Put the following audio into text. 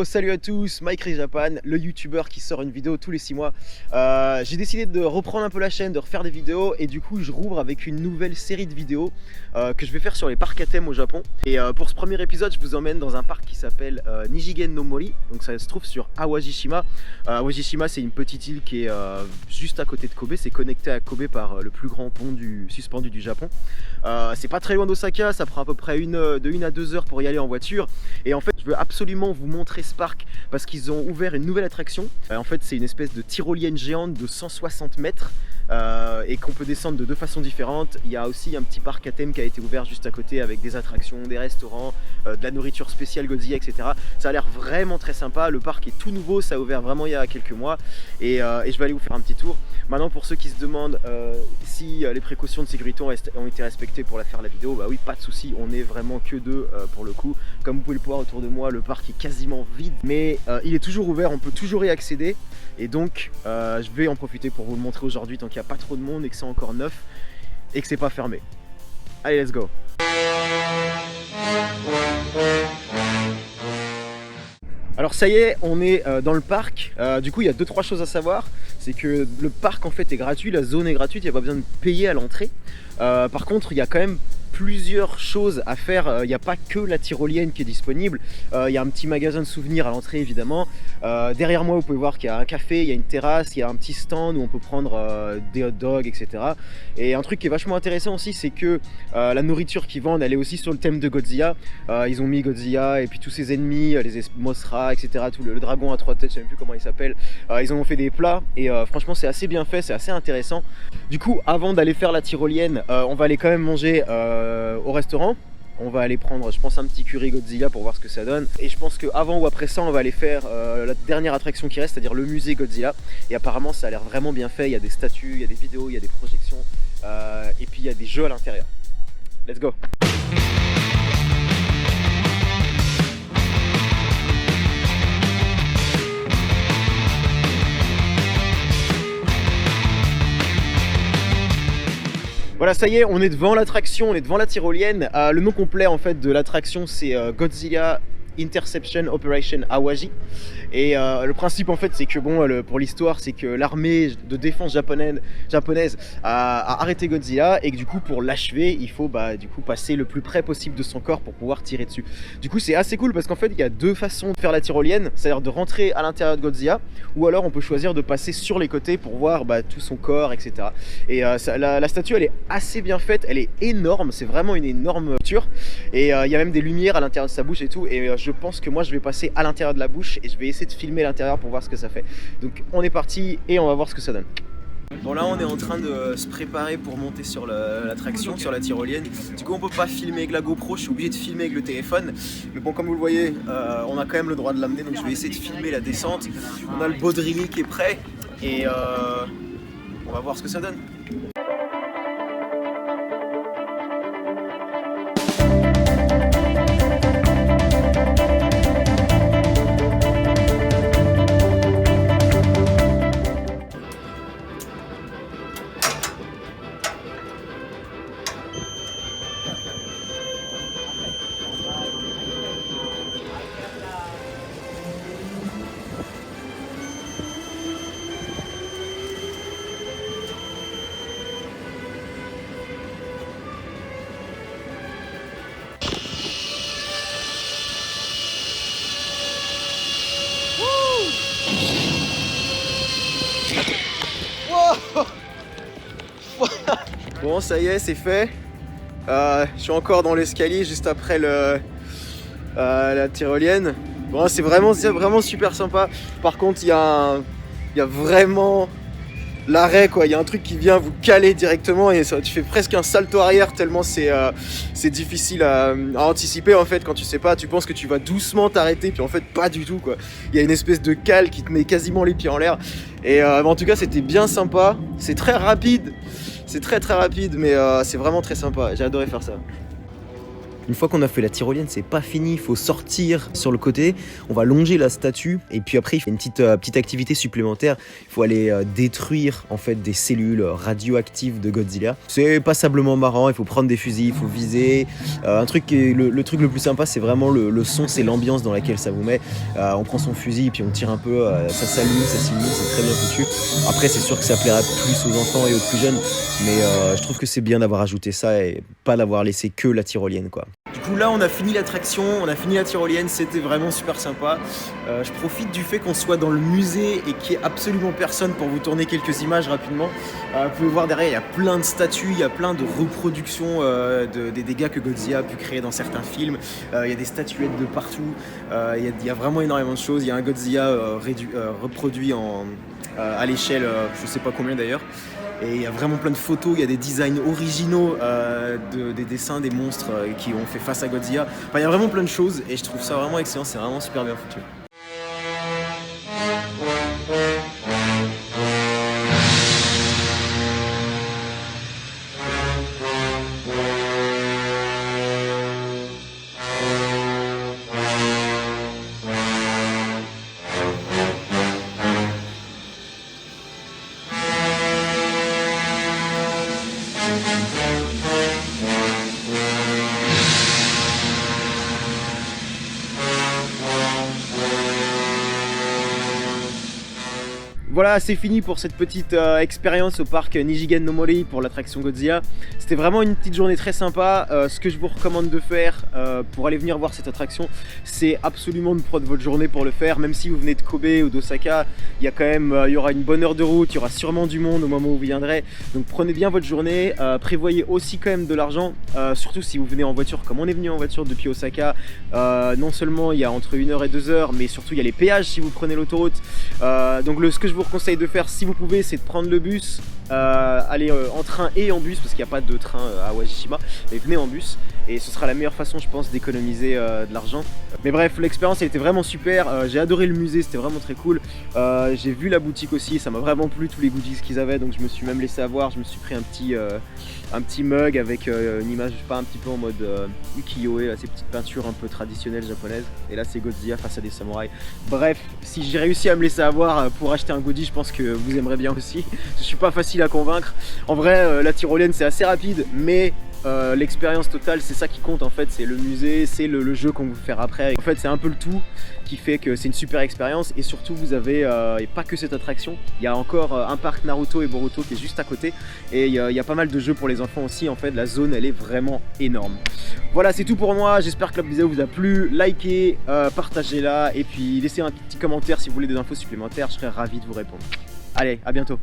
Yo, salut à tous, Mike Ray Japan, le youtubeur qui sort une vidéo tous les 6 mois. J'ai décidé de reprendre un peu la chaîne, de refaire des vidéos et du coup je rouvre avec une nouvelle série de vidéos que je vais faire sur les parcs à thème au Japon. Et pour ce premier épisode, je vous emmène dans un parc qui s'appelle Nijigen no Mori. Donc ça se trouve sur Awajishima. Awajishima, c'est une petite île qui est juste à côté de Kobe. C'est connecté à Kobe par le plus grand pont suspendu du Japon. C'est pas très loin d'Osaka, ça prend à peu près de 1 à 2 heures pour y aller en voiture. Et en fait, je veux absolument vous montrer ce parc parce qu'ils ont ouvert une nouvelle attraction. En fait, c'est une espèce de tyrolienne géante de 160 mètres et qu'on peut descendre de 2 façons différentes. Il y a aussi un petit parc à thème qui a été ouvert juste à côté avec des attractions, des restaurants, de la nourriture spéciale Godzilla, etc. Ça a l'air vraiment très sympa. Le parc est tout nouveau, ça a ouvert vraiment il y a quelques mois et je vais aller vous faire un petit tour. Maintenant, pour ceux qui se demandent si les précautions de sécurité ont été respectées pour faire la vidéo, bah oui, pas de souci, on est vraiment que deux pour le coup. Comme vous pouvez le voir autour de moi, le parc est quasiment vide, mais il est toujours ouvert, on peut toujours y accéder. Et donc, je vais en profiter pour vous le montrer aujourd'hui tant qu'il n'y a pas trop de monde et que c'est encore neuf et que c'est pas fermé. Allez, let's go! Alors ça y est, on est dans le parc. Du coup, il y a 2-3 choses à savoir. C'est que le parc en fait est gratuit, la zone est gratuite, il n'y a pas besoin de payer à l'entrée. Par contre, il y a quand même plusieurs choses à faire. Il n'y a pas que la tyrolienne qui est disponible. Il y a un petit magasin de souvenirs à l'entrée évidemment. Derrière moi, vous pouvez voir qu'il y a un café, il y a une terrasse, il y a un petit stand où on peut prendre des hot dogs, etc. Et un truc qui est vachement intéressant aussi, c'est que la nourriture qu'ils vendent, elle est aussi sur le thème de Godzilla. Ils ont mis Godzilla et puis tous ses ennemis, les Mothra, etc. Tout le dragon à 3 têtes, je sais même plus comment il s'appelle. Ils ont fait des plats et franchement c'est assez bien fait, c'est assez intéressant. Du coup, avant d'aller faire la tyrolienne, on va aller quand même manger au restaurant. On va aller prendre, je pense, un petit curry Godzilla pour voir ce que ça donne. Et je pense qu'avant ou après ça, on va aller faire la dernière attraction qui reste, c'est-à-dire le musée Godzilla. Et apparemment, ça a l'air vraiment bien fait. Il y a des statues, il y a des vidéos, il y a des projections. Et puis, il y a des jeux à l'intérieur. Let's go! Voilà, ça y est, on est devant l'attraction, on est devant la tyrolienne. Le nom complet en fait de l'attraction, c'est Godzilla Interception Operation Awaji. Et le principe en fait c'est que bon, pour l'histoire c'est que l'armée de défense japonaise a arrêté Godzilla et que du coup pour l'achever il faut du coup passer le plus près possible de son corps pour pouvoir tirer dessus. Du coup c'est assez cool parce qu'en fait il y a 2 façons de faire la tyrolienne, c'est-à-dire de rentrer à l'intérieur de Godzilla ou alors on peut choisir de passer sur les côtés pour voir tout son corps, etc. Et la statue elle est assez bien faite, elle est énorme, c'est vraiment une énorme voiture et il y a même des lumières à l'intérieur de sa bouche et tout et je pense que moi je vais passer à l'intérieur de la bouche et je vais essayer de filmer l'intérieur pour voir ce que ça fait. Donc on est parti et on va voir ce que ça donne. Bon là on est en train de se préparer pour monter sur l'attraction, sur la tyrolienne. Du coup on peut pas filmer avec la GoPro, je suis obligé de filmer avec le téléphone. Mais bon comme vous le voyez, on a quand même le droit de l'amener donc je vais essayer de filmer la descente. On a le Baudrillard qui est prêt et on va voir ce que ça donne. Bon ça y est, c'est fait. Je suis encore dans l'escalier juste après la tyrolienne. Bon c'est vraiment super sympa. Par contre il y a vraiment l'arrêt quoi. Il y a un truc qui vient vous caler directement et ça, tu fais presque un salto arrière tellement c'est difficile à anticiper en fait quand tu sais pas. Tu penses que tu vas doucement t'arrêter puis en fait pas du tout quoi. Il y a une espèce de cale qui te met quasiment les pieds en l'air. Et en tout cas c'était bien sympa. C'est très rapide. C'est très rapide mais c'est vraiment très sympa, j'ai adoré faire ça. Une fois qu'on a fait la tyrolienne, c'est pas fini, il faut sortir sur le côté, on va longer la statue et puis après il fait une petite activité supplémentaire, il faut aller détruire en fait des cellules radioactives de Godzilla. C'est passablement marrant, il faut prendre des fusils, il faut viser. Le truc le plus sympa, c'est vraiment le son, c'est l'ambiance dans laquelle ça vous met. On prend son fusil et puis on tire un peu, ça s'allume, ça s'illumine, c'est très bien foutu. Après c'est sûr que ça plaira plus aux enfants et aux plus jeunes, mais je trouve que c'est bien d'avoir ajouté ça et pas d'avoir laissé que la tyrolienne quoi. Du coup là on a fini l'attraction, on a fini la tyrolienne, c'était vraiment super sympa. Je profite du fait qu'on soit dans le musée et qu'il n'y ait absolument personne pour vous tourner quelques images rapidement. Vous pouvez voir derrière, il y a plein de statues, il y a plein de reproductions des dégâts que Godzilla a pu créer dans certains films. Il y a des statuettes de partout, il y a vraiment énormément de choses. Il y a un Godzilla reproduit à l'échelle, je sais pas combien d'ailleurs. Et il y a vraiment plein de photos, il y a des designs originaux des dessins des monstres qui ont fait face à Godzilla. Enfin, il y a vraiment plein de choses et je trouve ça vraiment excellent, c'est vraiment super bien foutu. Voilà, c'est fini pour cette petite expérience au parc Nijigen no Mori pour l'attraction Godzilla. C'était vraiment une petite journée très sympa. Ce que je vous recommande de faire pour aller venir voir cette attraction, c'est absolument de prendre votre journée pour le faire. Même si vous venez de Kobe ou d'Osaka, il y aura une bonne heure de route, il y aura sûrement du monde au moment où vous viendrez. Donc prenez bien votre journée, prévoyez aussi quand même de l'argent, surtout si vous venez en voiture comme on est venu en voiture depuis Osaka. Non seulement il y a entre 1 heure et 2 heures, mais surtout il y a les péages si vous prenez l'autoroute. Donc ce que je vous conseille de faire si vous pouvez, c'est de prendre le bus, aller en train et en bus parce qu'il n'y a pas de train à Wajishima, mais venez en bus et ce sera la meilleure façon je pense d'économiser de l'argent. Mais bref, l'expérience elle était vraiment super, j'ai adoré le musée, c'était vraiment très cool. J'ai vu la boutique aussi, ça m'a vraiment plu tous les goodies qu'ils avaient, donc je me suis même laissé avoir, je me suis pris un petit mug avec une image, je sais pas, un petit peu en mode ukiyo-e, ces petites peintures un peu traditionnelles japonaises, et là c'est Godzilla face à des samouraïs. Bref, si j'ai réussi à me laisser avoir pour acheter un goodie, je pense que vous aimerez bien aussi. Je suis pas facile à convaincre. En vrai, la tyrolienne c'est assez rapide, mais l'expérience totale c'est ça qui compte en fait, c'est le musée, c'est le jeu qu'on va vous faire après. En fait c'est un peu le tout qui fait que c'est une super expérience et surtout vous avez et pas que cette attraction, il y a encore un parc Naruto et Boruto qui est juste à côté et il y a pas mal de jeux pour les enfants aussi. En fait la zone elle est vraiment énorme. Voilà, c'est tout pour moi, j'espère que la vidéo vous a plu, likez, partagez-la et puis laissez un petit commentaire si vous voulez des infos supplémentaires, je serai ravi de vous répondre. Allez, à bientôt.